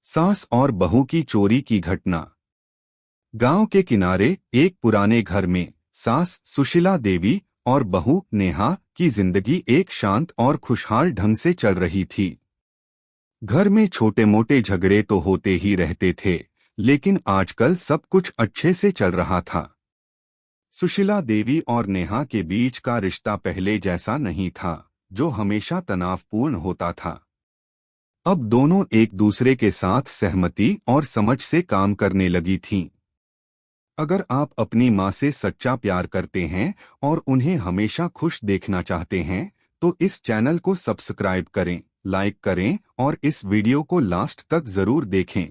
सास और बहू की चोरी की घटना। गांव के किनारे एक पुराने घर में सास सुशीला देवी और बहू नेहा की जिंदगी एक शांत और खुशहाल ढंग से चल रही थी। घर में छोटे मोटे झगड़े तो होते ही रहते थे, लेकिन आजकल सब कुछ अच्छे से चल रहा था। सुशीला देवी और नेहा के बीच का रिश्ता पहले जैसा नहीं था, जो हमेशा तनावपूर्ण होता था। अब दोनों एक दूसरे के साथ सहमति और समझ से काम करने लगी थीं। अगर आप अपनी माँ से सच्चा प्यार करते हैं और उन्हें हमेशा खुश देखना चाहते हैं, तो इस चैनल को सब्सक्राइब करें, लाइक करें और इस वीडियो को लास्ट तक जरूर देखें,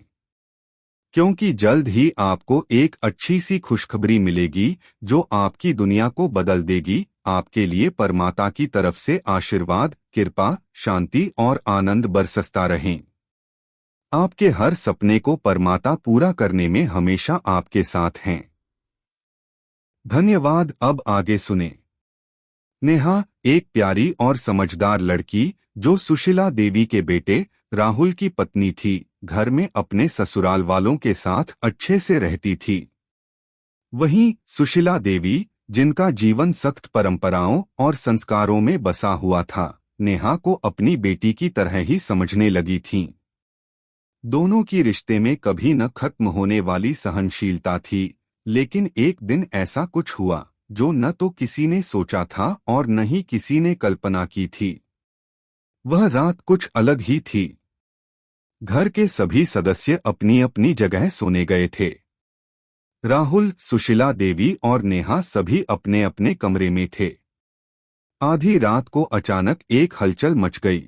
क्योंकि जल्द ही आपको एक अच्छी सी खुशखबरी मिलेगी जो आपकी दुनिया को बदल देगी। आपके लिए परमात्मा की तरफ से आशीर्वाद, कृपा, शांति और आनंद बरसता रहें। आपके हर सपने को परमात्मा पूरा करने में हमेशा आपके साथ हैं। धन्यवाद। अब आगे सुने। नेहा एक प्यारी और समझदार लड़की जो सुशीला देवी के बेटे राहुल की पत्नी थी, घर में अपने ससुराल वालों के साथ अच्छे से रहती थी। वहीं सुशीला देवी, जिनका जीवन सख्त परंपराओं और संस्कारों में बसा हुआ था, नेहा को अपनी बेटी की तरह ही समझने लगी थीं। दोनों की रिश्ते में कभी न खत्म होने वाली सहनशीलता थी, लेकिन एक दिन ऐसा कुछ हुआ जो न तो किसी ने सोचा था और न ही किसी ने कल्पना की थी। वह रात कुछ अलग ही थी। घर के सभी सदस्य अपनी अपनी जगह सोने गए थे। राहुल, सुशीला देवी और नेहा सभी अपने अपने कमरे में थे। आधी रात को अचानक एक हलचल मच गई।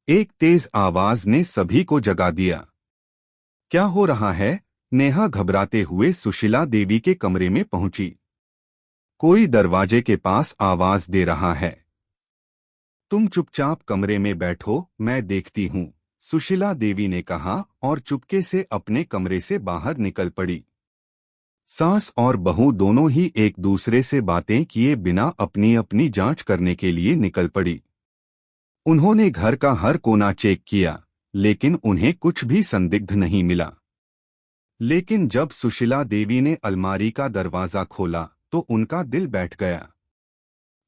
एक तेज आवाज ने सभी को जगा दिया। क्या हो रहा है? नेहा घबराते हुए सुशीला देवी के कमरे में पहुंची। कोई दरवाजे के पास आवाज दे रहा है। तुम चुपचाप कमरे में बैठो, मैं देखती हूं, सुशीला देवी ने कहा और चुपके से अपने कमरे से बाहर निकल पड़ी। सास और बहू दोनों ही एक दूसरे से बातें किए बिना अपनी अपनी जांच करने के लिए निकल पड़ी। उन्होंने घर का हर कोना चेक किया, लेकिन उन्हें कुछ भी संदिग्ध नहीं मिला। लेकिन जब सुशीला देवी ने अलमारी का दरवाजा खोला तो उनका दिल बैठ गया।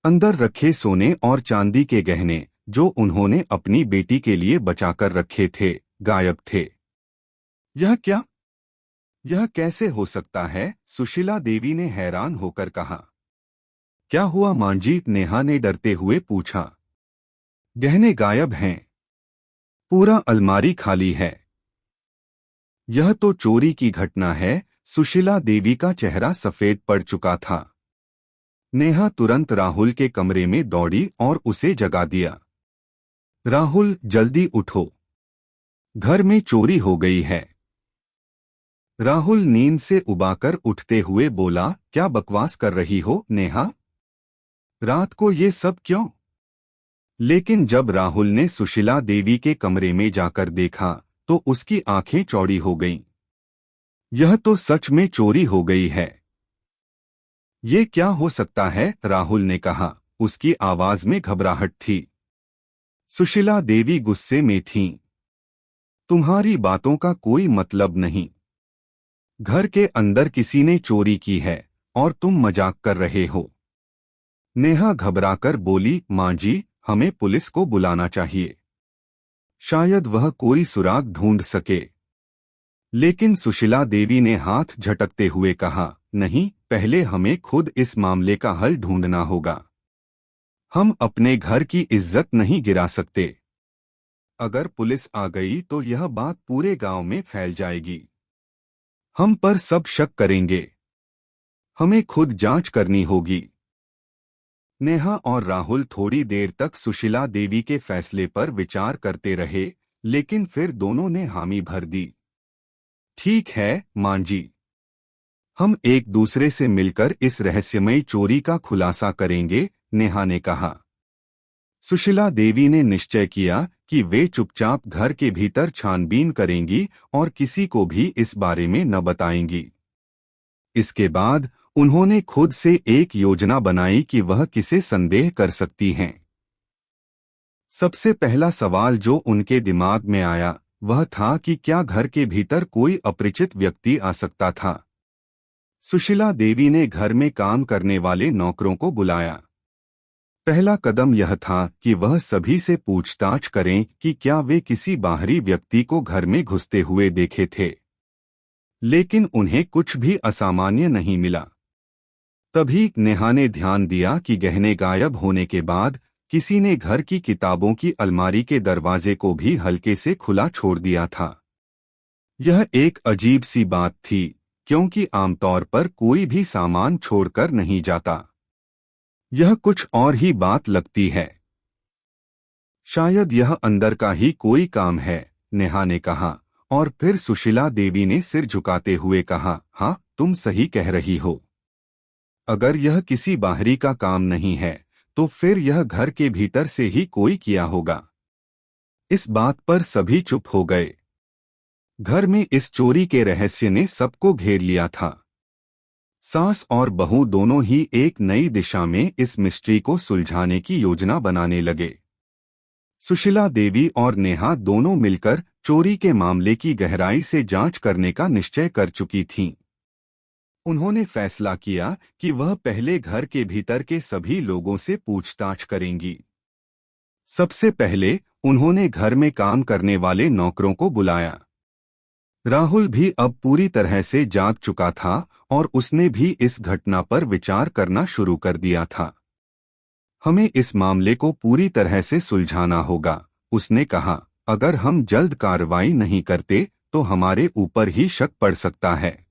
अंदर रखे सोने और चांदी के गहने, जो उन्होंने अपनी बेटी के लिए बचाकर रखे थे, गायब थे। यह क्या? यह कैसे हो सकता है? सुशीला देवी ने हैरान होकर कहा। क्या हुआ मां जी? नेहा ने डरते हुए पूछा। गहने गायब हैं। पूरा अलमारी खाली है। यह तो चोरी की घटना है। सुशीला देवी का चेहरा सफेद पड़ चुका था। नेहा तुरंत राहुल के कमरे में दौड़ी और उसे जगा दिया। राहुल, जल्दी उठो, घर में चोरी हो गई है। राहुल नींद से उबाकर उठते हुए बोला, क्या बकवास कर रही हो नेहा? रात को ये सब क्यों? लेकिन जब राहुल ने सुशीला देवी के कमरे में जाकर देखा तो उसकी आंखें चौड़ी हो गईं। यह तो सच में चोरी हो गई है। ये क्या हो सकता है? राहुल ने कहा। उसकी आवाज में घबराहट थी। सुशीला देवी गुस्से में थीं। तुम्हारी बातों का कोई मतलब नहीं। घर के अंदर किसी ने चोरी की है और तुम मजाक कर रहे हो। नेहा घबराकर बोली, मां जी, हमें पुलिस को बुलाना चाहिए। शायद वह कोई सुराग ढूंढ सके। लेकिन सुशीला देवी ने हाथ झटकते हुए कहा, नहीं, पहले हमें खुद इस मामले का हल ढूंढना होगा। हम अपने घर की इज्जत नहीं गिरा सकते। अगर पुलिस आ गई तो यह बात पूरे गांव में फैल जाएगी। हम पर सब शक करेंगे। हमें खुद जांच करनी होगी। नेहा और राहुल थोड़ी देर तक सुशीला देवी के फैसले पर विचार करते रहे, लेकिन फिर दोनों ने हामी भर दी। ठीक है मां जी, हम एक दूसरे से मिलकर इस रहस्यमयी चोरी का खुलासा करेंगे, नेहा ने कहा। सुशीला देवी ने निश्चय किया कि वे चुपचाप घर के भीतर छानबीन करेंगी और किसी को भी इस बारे में न बताएंगी। इसके बाद उन्होंने खुद से एक योजना बनाई कि वह किसे संदेह कर सकती हैं। सबसे पहला सवाल जो उनके दिमाग में आया वह था कि क्या घर के भीतर कोई अपरिचित व्यक्ति आ सकता था। सुशीला देवी ने घर में काम करने वाले नौकरों को बुलाया। पहला कदम यह था कि वह सभी से पूछताछ करें कि क्या वे किसी बाहरी व्यक्ति को घर में घुसते हुए देखे थे, लेकिन उन्हें कुछ भी असामान्य नहीं मिला। तभी नेहा ने ध्यान दिया कि गहने गायब होने के बाद किसी ने घर की किताबों की अलमारी के दरवाजे को भी हल्के से खुला छोड़ दिया था। यह एक अजीब सी बात थी, क्योंकि आमतौर पर कोई भी सामान छोड़कर नहीं जाता। यह कुछ और ही बात लगती है। शायद यह अंदर का ही कोई काम है, नेहा ने कहा, और फिर सुशीला देवी ने सिर झुकाते हुए कहा, हाँ, तुम सही कह रही हो। अगर यह किसी बाहरी का काम नहीं है तो फिर यह घर के भीतर से ही कोई किया होगा। इस बात पर सभी चुप हो गए। घर में इस चोरी के रहस्य ने सबको घेर लिया था। सास और बहू दोनों ही एक नई दिशा में इस मिस्ट्री को सुलझाने की योजना बनाने लगे। सुशीला देवी और नेहा दोनों मिलकर चोरी के मामले की गहराई से जांच करने का निश्चय कर चुकी थीं। उन्होंने फैसला किया कि वह पहले घर के भीतर के सभी लोगों से पूछताछ करेंगी। सबसे पहले उन्होंने घर में काम करने वाले नौकरों को बुलाया। राहुल भी अब पूरी तरह से जाग चुका था और उसने भी इस घटना पर विचार करना शुरू कर दिया था। हमें इस मामले को पूरी तरह से सुलझाना होगा, उसने कहा। अगर हम जल्द कार्रवाई नहीं करते तो हमारे ऊपर ही शक पड़ सकता है।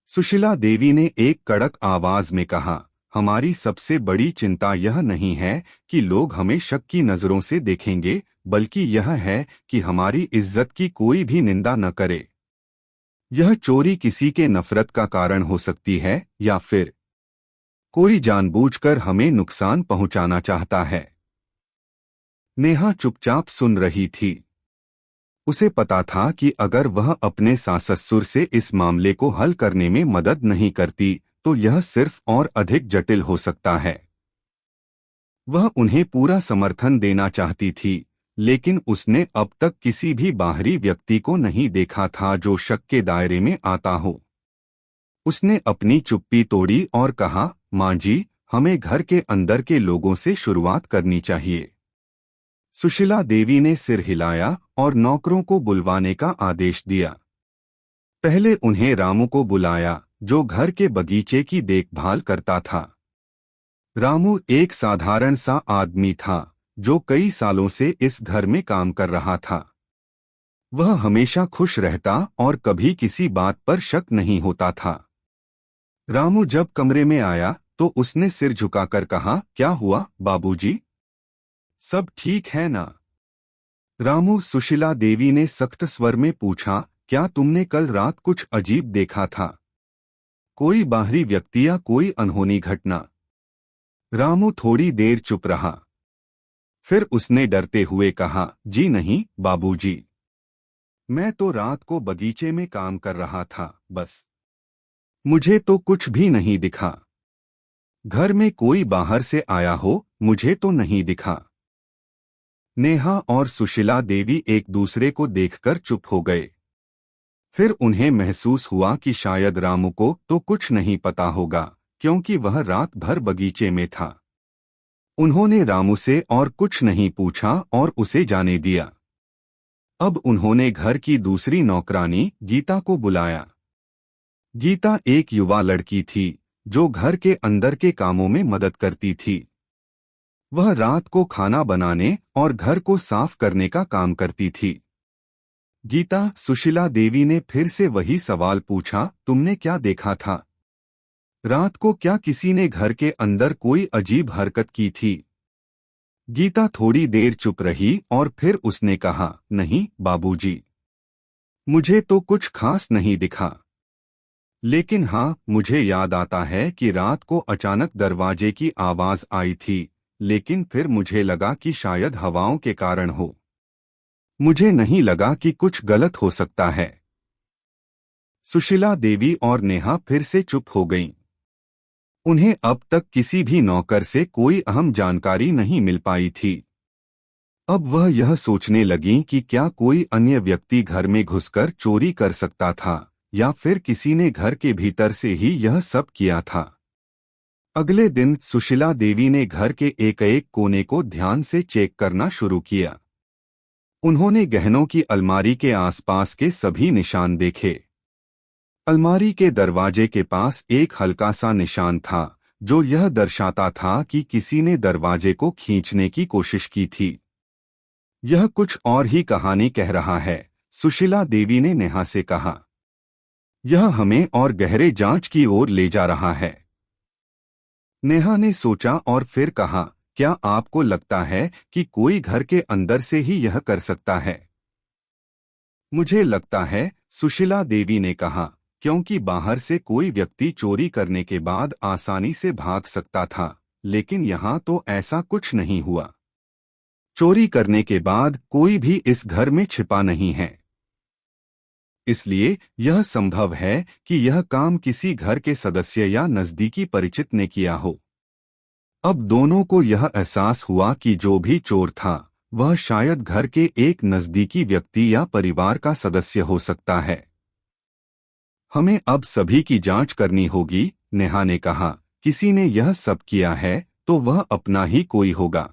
सुशीला देवी ने एक कड़क आवाज में कहा, हमारी सबसे बड़ी चिंता यह नहीं है कि लोग हमें शक की नजरों से देखेंगे, बल्कि यह है कि हमारी इज्जत की कोई भी निंदा न करे। यह चोरी किसी के नफरत का कारण हो सकती है या फिर कोई जानबूझकर हमें नुकसान पहुंचाना चाहता है। नेहा चुपचाप सुन रही थी। उसे पता था कि अगर वह अपने सास-ससुर से इस मामले को हल करने में मदद नहीं करती तो यह सिर्फ और अधिक जटिल हो सकता है। वह उन्हें पूरा समर्थन देना चाहती थी, लेकिन उसने अब तक किसी भी बाहरी व्यक्ति को नहीं देखा था जो शक के दायरे में आता हो। उसने अपनी चुप्पी तोड़ी और कहा, मां जी, हमें घर के अंदर के लोगों से शुरुआत करनी चाहिए। सुशीला देवी ने सिर हिलाया और नौकरों को बुलवाने का आदेश दिया। पहले उन्हें रामू को बुलाया, जो घर के बगीचे की देखभाल करता था। रामू एक साधारण सा आदमी था जो कई सालों से इस घर में काम कर रहा था। वह हमेशा खुश रहता और कभी किसी बात पर शक नहीं होता था। रामू जब कमरे में आया तो उसने सिर झुकाकर कहा, क्या हुआ बाबूजी? सब ठीक है ना? रामू, सुशीला देवी ने सख्त स्वर में पूछा, क्या तुमने कल रात कुछ अजीब देखा था? कोई बाहरी व्यक्ति या कोई अनहोनी घटना? रामू थोड़ी देर चुप रहा। फिर उसने डरते हुए कहा, जी नहीं बाबूजी, मैं तो रात को बगीचे में काम कर रहा था, बस। मुझे तो कुछ भी नहीं दिखा। घर में कोई बाहर से आया हो, मुझे तो नहीं दिखा। नेहा और सुशीला देवी एक दूसरे को देखकर चुप हो गए। फिर उन्हें महसूस हुआ कि शायद रामू को तो कुछ नहीं पता होगा, क्योंकि वह रात भर बगीचे में था। उन्होंने रामू से और कुछ नहीं पूछा और उसे जाने दिया। अब उन्होंने घर की दूसरी नौकरानी गीता को बुलाया। गीता एक युवा लड़की थी जो घर के अंदर के कामों में मदद करती थी। वह रात को खाना बनाने और घर को साफ करने का काम करती थी। गीता, सुशीला देवी ने फिर से वही सवाल पूछा, तुमने क्या देखा था? रात को क्या किसी ने घर के अंदर कोई अजीब हरकत की थी? गीता थोड़ी देर चुप रही और फिर उसने कहा, नहीं बाबूजी, मुझे तो कुछ खास नहीं दिखा। लेकिन हाँ, मुझे याद आता है कि रात को अचानक दरवाजे की आवाज आई थी, लेकिन फिर मुझे लगा कि शायद हवाओं के कारण हो। मुझे नहीं लगा कि कुछ गलत हो सकता है। सुशीला देवी और नेहा फिर से चुप हो गईं। उन्हें अब तक किसी भी नौकर से कोई अहम जानकारी नहीं मिल पाई थी। अब वह यह सोचने लगीं कि क्या कोई अन्य व्यक्ति घर में घुसकर चोरी कर सकता था या फिर किसी ने घर के भीतर से ही यह सब किया था। अगले दिन सुशीला देवी ने घर के एक एक कोने को ध्यान से चेक करना शुरू किया। उन्होंने गहनों की अलमारी के आसपास के सभी निशान देखे। अलमारी के दरवाजे के पास एक हल्का सा निशान था जो यह दर्शाता था कि किसी ने दरवाजे को खींचने की कोशिश की थी। यह कुछ और ही कहानी कह रहा है, सुशीला देवी ने नेहा से कहा। यह हमें और गहरे जांच की ओर ले जा रहा है। नेहा ने सोचा और फिर कहा, क्या आपको लगता है कि कोई घर के अंदर से ही यह कर सकता है? मुझे लगता है, सुशीला देवी ने कहा, क्योंकि बाहर से कोई व्यक्ति चोरी करने के बाद आसानी से भाग सकता था, लेकिन यहाँ तो ऐसा कुछ नहीं हुआ। चोरी करने के बाद कोई भी इस घर में छिपा नहीं है। इसलिए यह संभव है कि यह काम किसी घर के सदस्य या नजदीकी परिचित ने किया हो। अब दोनों को यह एहसास हुआ कि जो भी चोर था वह शायद घर के एक नजदीकी व्यक्ति या परिवार का सदस्य हो सकता है। हमें अब सभी की जांच करनी होगी, नेहा ने कहा। किसी ने यह सब किया है तो वह अपना ही कोई होगा।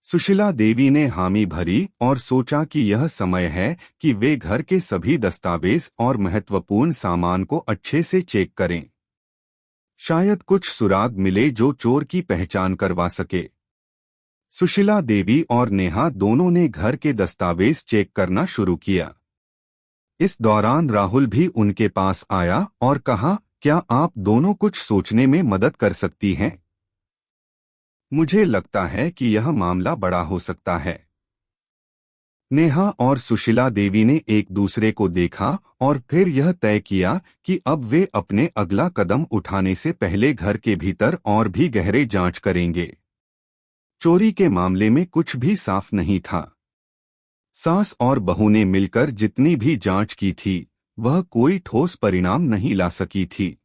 सुशीला देवी ने हामी भरी और सोचा कि यह समय है कि वे घर के सभी दस्तावेज और महत्वपूर्ण सामान को अच्छे से चेक करें। शायद कुछ सुराग मिले जो चोर की पहचान करवा सके। सुशीला देवी और नेहा दोनों ने घर के दस्तावेज चेक करना शुरू किया। इस दौरान राहुल भी उनके पास आया और कहा, क्या आप दोनों कुछ सोचने में मदद कर सकती हैं? मुझे लगता है कि यह मामला बड़ा हो सकता है। नेहा और सुशीला देवी ने एक दूसरे को देखा और फिर यह तय किया कि अब वे अपने अगला कदम उठाने से पहले घर के भीतर और भी गहरे जांच करेंगे। चोरी के मामले में कुछ भी साफ नहीं था। सास और बहू ने मिलकर जितनी भी जांच की थी वह कोई ठोस परिणाम नहीं ला सकी थी।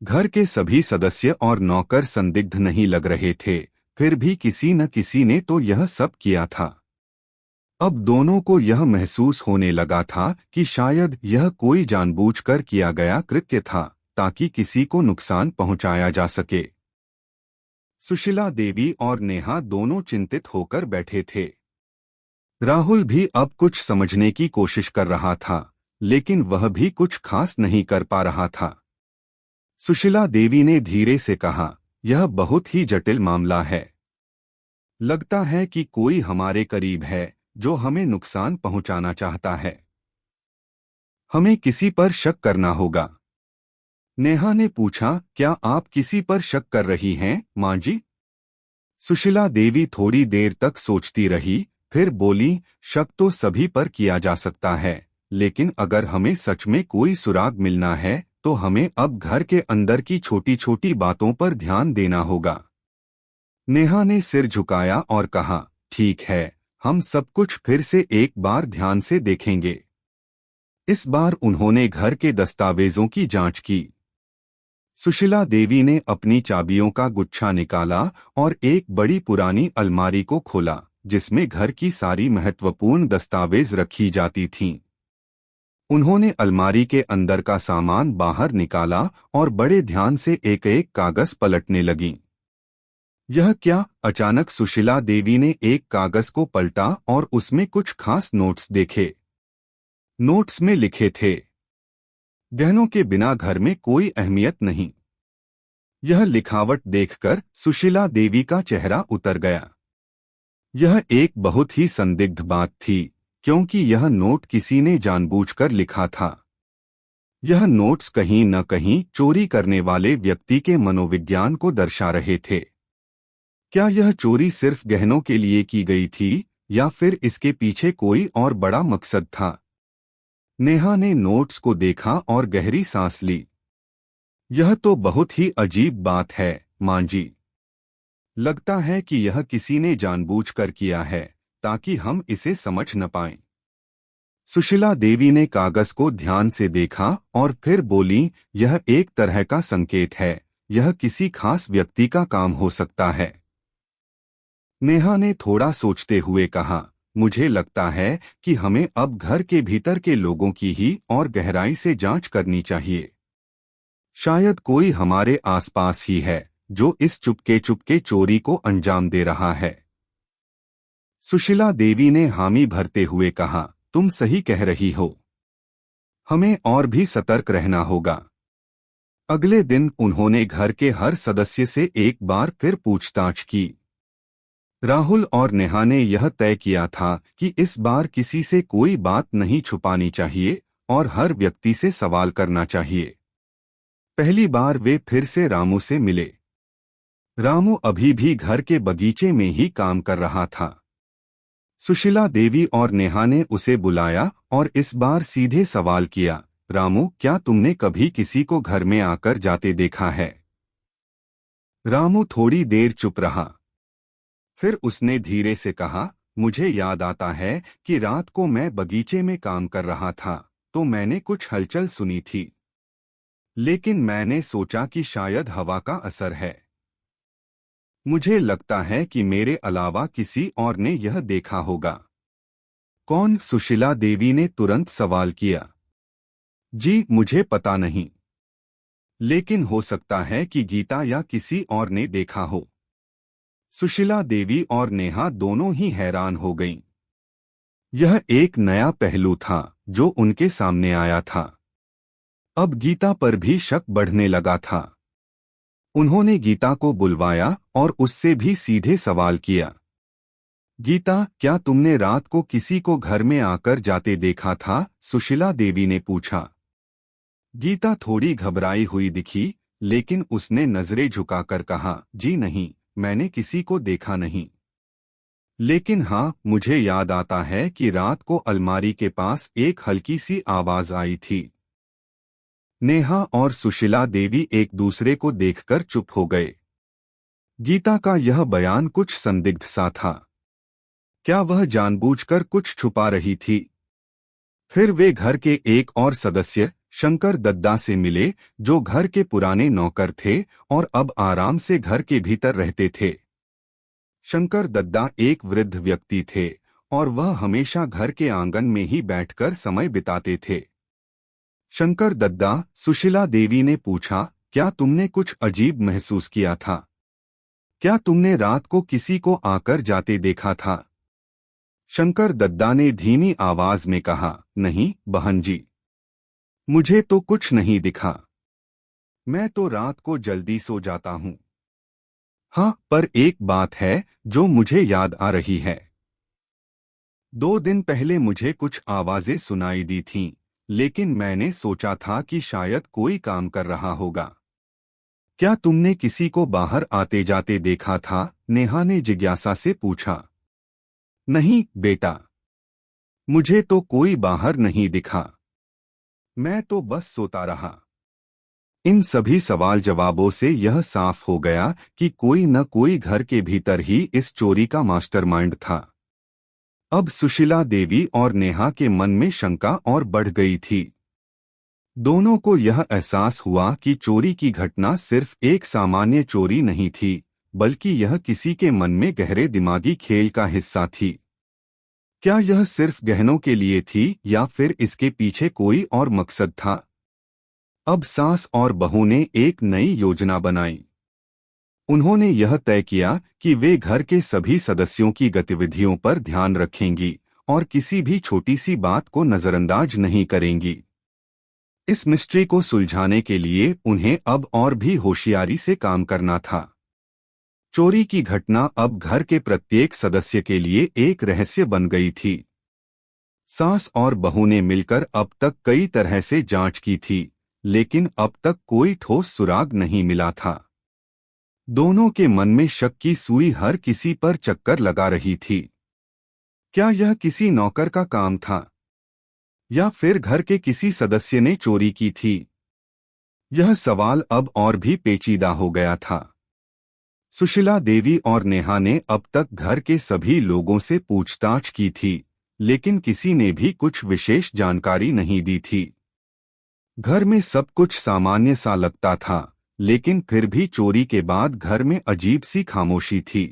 घर के सभी सदस्य और नौकर संदिग्ध नहीं लग रहे थे, फिर भी किसी न किसी ने तो यह सब किया था। अब दोनों को यह महसूस होने लगा था कि शायद यह कोई जानबूझकर किया गया कृत्य था ताकि किसी को नुकसान पहुंचाया जा सके। सुशीला देवी और नेहा दोनों चिंतित होकर बैठे थे। राहुल भी अब कुछ समझने की कोशिश कर रहा था, लेकिन वह भी कुछ खास नहीं कर पा रहा था। सुशीला देवी ने धीरे से कहा, यह बहुत ही जटिल मामला है। लगता है कि कोई हमारे करीब है जो हमें नुकसान पहुंचाना चाहता है। हमें किसी पर शक करना होगा। नेहा ने पूछा, क्या आप किसी पर शक कर रही हैं, मां जी? सुशीला देवी थोड़ी देर तक सोचती रही, फिर बोली, शक तो सभी पर किया जा सकता है, लेकिन अगर हमें सच में कोई सुराग मिलना है तो हमें अब घर के अंदर की छोटी छोटी बातों पर ध्यान देना होगा। नेहा ने सिर झुकाया और कहा, ठीक है, हम सब कुछ फिर से एक बार ध्यान से देखेंगे। इस बार उन्होंने घर के दस्तावेजों की जांच की। सुशीला देवी ने अपनी चाबियों का गुच्छा निकाला और एक बड़ी पुरानी अलमारी को खोला जिसमें घर की सारी महत्वपूर्ण दस्तावेज रखी जाती थीं। उन्होंने अलमारी के अंदर का सामान बाहर निकाला और बड़े ध्यान से एक एक कागज पलटने लगीं। यह क्या? अचानक सुशीला देवी ने एक कागज को पलटा और उसमें कुछ खास नोट्स देखे। नोट्स में लिखे थे, गहनों के बिना घर में कोई अहमियत नहीं। यह लिखावट देखकर सुशीला देवी का चेहरा उतर गया। यह एक बहुत ही संदिग्ध बात थी, क्योंकि यह नोट किसी ने जानबूझकर लिखा था। यह नोट्स कहीं न कहीं चोरी करने वाले व्यक्ति के मनोविज्ञान को दर्शा रहे थे। क्या यह चोरी सिर्फ गहनों के लिए की गई थी या फिर इसके पीछे कोई और बड़ा मकसद था? नेहा ने नोट्स को देखा और गहरी सांस ली। यह तो बहुत ही अजीब बात है, मां जी। लगता है कि यह किसी ने जानबूझकर किया है ताकि हम इसे समझ न पाएं। सुशीला देवी ने कागज को ध्यान से देखा और फिर बोली, यह एक तरह का संकेत है, यह किसी खास व्यक्ति का काम हो सकता है। नेहा ने थोड़ा सोचते हुए कहा, मुझे लगता है कि हमें अब घर के भीतर के लोगों की ही और गहराई से जांच करनी चाहिए। शायद कोई हमारे आसपास ही है जो इस चुपके चुपके चोरी को अंजाम दे रहा है। सुशीला देवी ने हामी भरते हुए कहा, तुम सही कह रही हो। हमें और भी सतर्क रहना होगा। अगले दिन उन्होंने घर के हर सदस्य से एक बार फिर पूछताछ की। राहुल और नेहा ने यह तय किया था कि इस बार किसी से कोई बात नहीं छुपानी चाहिए और हर व्यक्ति से सवाल करना चाहिए। पहली बार वे फिर से रामू से मिले। रामू अभी भी घर के बगीचे में ही काम कर रहा था। सुशीला देवी और नेहा ने उसे बुलाया और इस बार सीधे सवाल किया, रामू, क्या तुमने कभी किसी को घर में आकर जाते देखा है? रामू थोड़ी देर चुप रहा। फिर उसने धीरे से कहा, मुझे याद आता है कि रात को मैं बगीचे में काम कर रहा था तो मैंने कुछ हलचल सुनी थी, लेकिन मैंने सोचा कि शायद हवा का असर है। मुझे लगता है कि मेरे अलावा किसी और ने यह देखा होगा। कौन? सुशीला देवी ने तुरंत सवाल किया। जी, मुझे पता नहीं, लेकिन हो सकता है कि गीता या किसी और ने देखा हो। सुशीला देवी और नेहा दोनों ही हैरान हो गईं। यह एक नया पहलू था जो उनके सामने आया था। अब गीता पर भी शक बढ़ने लगा था। उन्होंने गीता को बुलवाया और उससे भी सीधे सवाल किया, गीता, क्या तुमने रात को किसी को घर में आकर जाते देखा था? सुशीला देवी ने पूछा। गीता थोड़ी घबराई हुई दिखी, लेकिन उसने नजरें झुकाकर कहा, जी नहीं, मैंने किसी को देखा नहीं। लेकिन हाँ, मुझे याद आता है कि रात को अलमारी के पास एक हल्की सी आवाज आई थी। नेहा और सुशीला देवी एक दूसरे को देखकर चुप हो गए। गीता का यह बयान कुछ संदिग्ध सा था। क्या वह जानबूझकर कुछ छुपा रही थी? फिर वे घर के एक और सदस्य शंकर दद्दा से मिले, जो घर के पुराने नौकर थे और अब आराम से घर के भीतर रहते थे। शंकर दद्दा एक वृद्ध व्यक्ति थे और वह हमेशा घर के आंगन में ही बैठकर समय बिताते थे। शंकर दद्दा, सुशीला देवी ने पूछा, क्या तुमने कुछ अजीब महसूस किया था? क्या तुमने रात को किसी को आकर जाते देखा था? शंकर दद्दा ने धीमी आवाज में कहा, नहीं बहन जी, मुझे तो कुछ नहीं दिखा। मैं तो रात को जल्दी सो जाता हूं। हाँ, पर एक बात है जो मुझे याद आ रही है। 2 दिन पहले मुझे कुछ आवाजें सुनाई दी थीं, लेकिन मैंने सोचा था कि शायद कोई काम कर रहा होगा। क्या तुमने किसी को बाहर आते जाते देखा था? नेहा ने जिज्ञासा से पूछा। नहीं बेटा, मुझे तो कोई बाहर नहीं दिखा। मैं तो बस सोता रहा। इन सभी सवाल जवाबों से यह साफ हो गया कि कोई न कोई घर के भीतर ही इस चोरी का मास्टरमाइंड था। अब सुशीला देवी और नेहा के मन में शंका और बढ़ गई थी। दोनों को यह एहसास हुआ कि चोरी की घटना सिर्फ एक सामान्य चोरी नहीं थी, बल्कि यह किसी के मन में गहरे दिमागी खेल का हिस्सा थी। क्या यह सिर्फ गहनों के लिए थी या फिर इसके पीछे कोई और मकसद था? अब सास और बहू ने एक नई योजना बनाई। उन्होंने यह तय किया कि वे घर के सभी सदस्यों की गतिविधियों पर ध्यान रखेंगी और किसी भी छोटी सी बात को नजरअंदाज नहीं करेंगी। इस मिस्ट्री को सुलझाने के लिए उन्हें अब और भी होशियारी से काम करना था। चोरी की घटना अब घर के प्रत्येक सदस्य के लिए एक रहस्य बन गई थी। सास और बहू ने मिलकर अब तक कई तरह से जांच की थी, लेकिन अब तक कोई ठोस सुराग नहीं मिला था। दोनों के मन में शक की सुई हर किसी पर चक्कर लगा रही थी। क्या यह किसी नौकर का काम था या फिर घर के किसी सदस्य ने चोरी की थी? यह सवाल अब और भी पेचीदा हो गया था। सुशीला देवी और नेहा ने अब तक घर के सभी लोगों से पूछताछ की थी, लेकिन किसी ने भी कुछ विशेष जानकारी नहीं दी थी। घर में सब कुछ सामान्य सा लगता था, लेकिन फिर भी चोरी के बाद घर में अजीब सी खामोशी थी।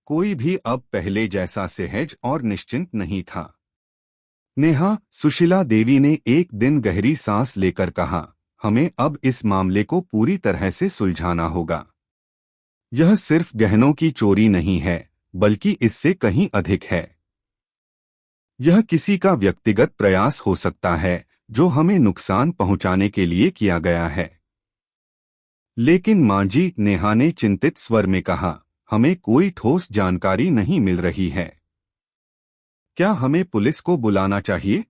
कोई भी अब पहले जैसा सहज और निश्चिंत नहीं था। नेहा, सुशीला देवी ने एक दिन गहरी सांस लेकर कहा, हमें अब इस मामले को पूरी तरह से सुलझाना होगा। यह सिर्फ गहनों की चोरी नहीं है, बल्कि इससे कहीं अधिक है। यह किसी का व्यक्तिगत प्रयास हो सकता है जो हमें नुकसान पहुंचाने के लिए किया गया है। लेकिन मां जी, नेहा ने चिंतित स्वर में कहा, हमें कोई ठोस जानकारी नहीं मिल रही है। क्या हमें पुलिस को बुलाना चाहिए?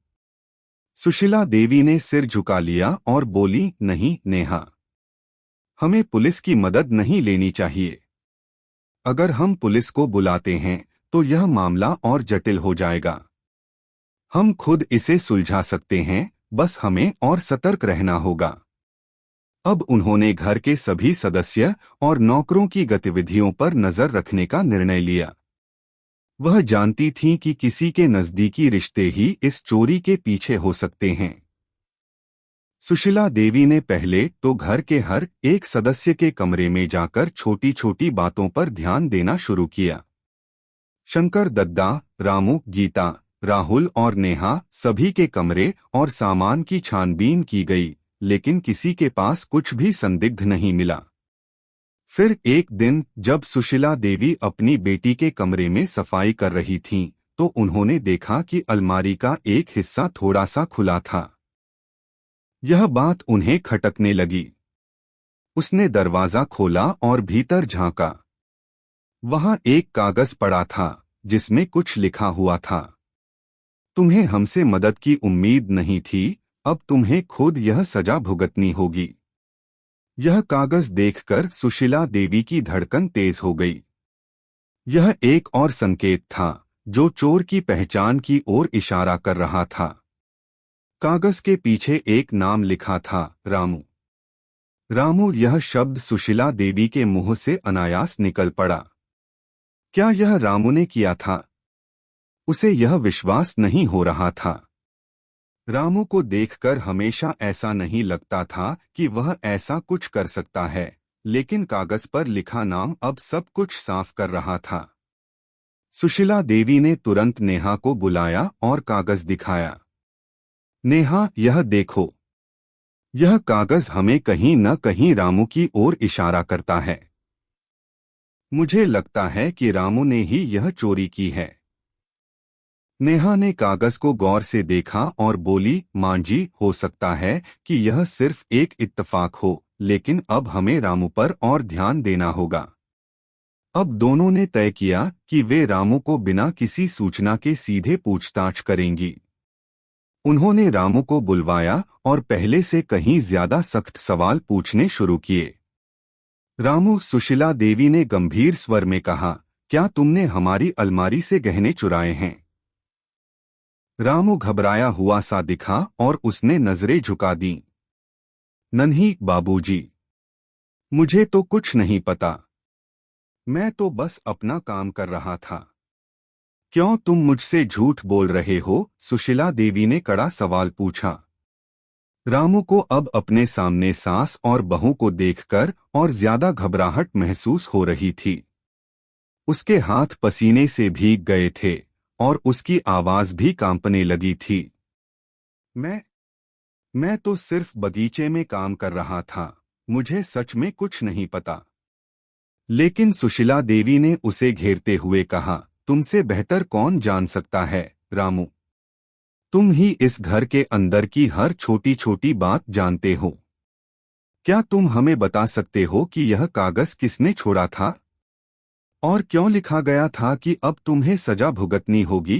सुशीला देवी ने सिर झुका लिया और बोली, नहीं नेहा, हमें पुलिस की मदद नहीं लेनी चाहिए। अगर हम पुलिस को बुलाते हैं तो यह मामला और जटिल हो जाएगा। हम खुद इसे सुलझा सकते हैं, बस हमें और सतर्क रहना होगा। अब उन्होंने घर के सभी सदस्य और नौकरों की गतिविधियों पर नजर रखने का निर्णय लिया। वह जानती थीं कि किसी के नजदीकी रिश्ते ही इस चोरी के पीछे हो सकते हैं। सुशीला देवी ने पहले तो घर के हर एक सदस्य के कमरे में जाकर छोटी छोटी बातों पर ध्यान देना शुरू किया। शंकर, दद्दा, रामू, गीता, राहुल और नेहा सभी के कमरे और सामान की छानबीन की गई, लेकिन किसी के पास कुछ भी संदिग्ध नहीं मिला। फिर एक दिन जब सुशीला देवी अपनी बेटी के कमरे में सफाई कर रही थीं, तो उन्होंने देखा कि अलमारी का एक हिस्सा थोड़ा सा खुला था। यह बात उन्हें खटकने लगी। उसने दरवाजा खोला और भीतर झांका। वहां एक कागज पड़ा था जिसमें कुछ लिखा हुआ था, तुम्हें हमसे मदद की उम्मीद नहीं थी, अब तुम्हें खुद यह सजा भुगतनी होगी। यह कागज देखकर सुशीला देवी की धड़कन तेज हो गई। यह एक और संकेत था जो चोर की पहचान की ओर इशारा कर रहा था। कागज के पीछे एक नाम लिखा था, रामू। रामू, यह शब्द सुशीला देवी के मुंह से अनायास निकल पड़ा। क्या यह रामू ने किया था? उसे यह विश्वास नहीं हो रहा था। रामू को देखकर हमेशा ऐसा नहीं लगता था कि वह ऐसा कुछ कर सकता है, लेकिन कागज पर लिखा नाम अब सब कुछ साफ कर रहा था। सुशीला देवी ने तुरंत नेहा को बुलाया और कागज दिखाया। नेहा, यह देखो। यह कागज हमें कहीं न कहीं रामू की ओर इशारा करता है। मुझे लगता है कि रामू ने ही यह चोरी की है। नेहा ने कागज को गौर से देखा और बोली, मां जी, हो सकता है कि यह सिर्फ एक इत्तेफाक हो, लेकिन अब हमें रामू पर और ध्यान देना होगा। अब दोनों ने तय किया कि वे रामू को बिना किसी सूचना के सीधे पूछताछ करेंगी। उन्होंने रामू को बुलवाया और पहले से कहीं ज्यादा सख्त सवाल पूछने शुरू किए। रामू, सुशीला देवी ने गंभीर स्वर में कहा, क्या तुमने हमारी अलमारी से गहने चुराए हैं? रामू घबराया हुआ सा दिखा और उसने नजरें झुका दी। नहीं बाबूजी, मुझे तो कुछ नहीं पता। मैं तो बस अपना काम कर रहा था। क्यों तुम मुझसे झूठ बोल रहे हो? सुशीला देवी ने कड़ा सवाल पूछा। रामू को अब अपने सामने सास और बहू को देखकर और ज्यादा घबराहट महसूस हो रही थी। उसके हाथ पसीने से भीग गए थे और उसकी आवाज भी कांपने लगी थी। मैं तो सिर्फ बगीचे में काम कर रहा था, मुझे सच में कुछ नहीं पता। लेकिन सुशीला देवी ने उसे घेरते हुए कहा, तुमसे बेहतर कौन जान सकता है रामू? तुम ही इस घर के अंदर की हर छोटी छोटी बात जानते हो। क्या तुम हमें बता सकते हो कि यह कागज किसने छोड़ा था? और क्यों लिखा गया था कि अब तुम्हें सजा भुगतनी होगी?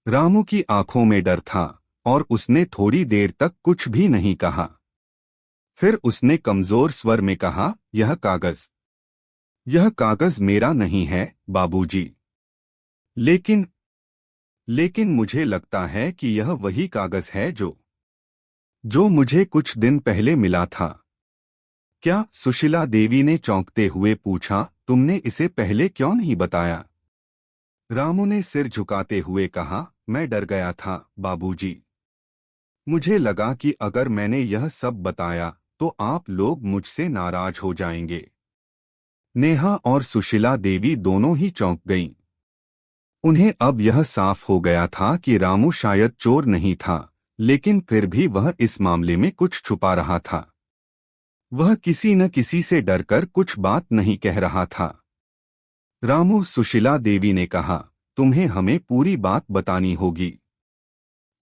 रामू की आंखों में डर था और उसने थोड़ी देर तक कुछ भी नहीं कहा। फिर उसने कमजोर स्वर में कहा, यह कागज मेरा नहीं है बाबूजी। लेकिन मुझे लगता है कि यह वही कागज है जो मुझे कुछ दिन पहले मिला था। क्या? सुशीला देवी ने चौंकते हुए पूछा, तुमने इसे पहले क्यों नहीं बताया? रामू ने सिर झुकाते हुए कहा, मैं डर गया था बाबूजी। मुझे लगा कि अगर मैंने यह सब बताया तो आप लोग मुझसे नाराज हो जाएंगे। नेहा और सुशीला देवी दोनों ही चौंक गईं। उन्हें अब यह साफ हो गया था कि रामू शायद चोर नहीं था, लेकिन फिर भी वह इस मामले में कुछ छुपा रहा था। वह किसी न किसी से डरकर कुछ बात नहीं कह रहा था। रामू, सुशीला देवी ने कहा, तुम्हें हमें पूरी बात बतानी होगी।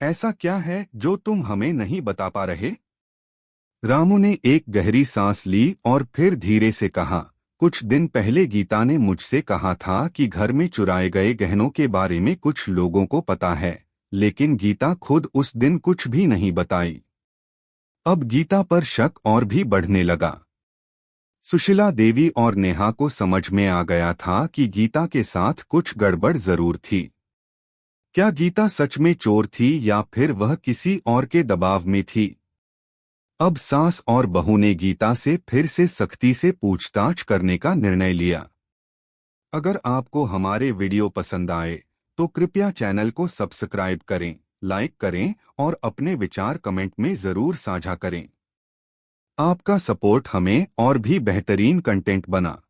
ऐसा क्या है जो तुम हमें नहीं बता पा रहे? रामू ने एक गहरी सांस ली और फिर धीरे से कहा, कुछ दिन पहले गीता ने मुझसे कहा था कि घर में चुराए गए गहनों के बारे में कुछ लोगों को पता है, लेकिन गीता खुद उस दिन कुछ भी नहीं बताई। अब गीता पर शक और भी बढ़ने लगा। सुशीला देवी और नेहा को समझ में आ गया था कि गीता के साथ कुछ गड़बड़ जरूर थी। क्या गीता सच में चोर थी या फिर वह किसी और के दबाव में थी? अब सास और बहू ने गीता से फिर से सख्ती से पूछताछ करने का निर्णय लिया। अगर आपको हमारे वीडियो पसंद आए तो कृपया चैनल को सब्सक्राइब करें, लाइक करें और अपने विचार कमेंट में जरूर साझा करें। आपका सपोर्ट हमें और भी बेहतरीन कंटेंट बना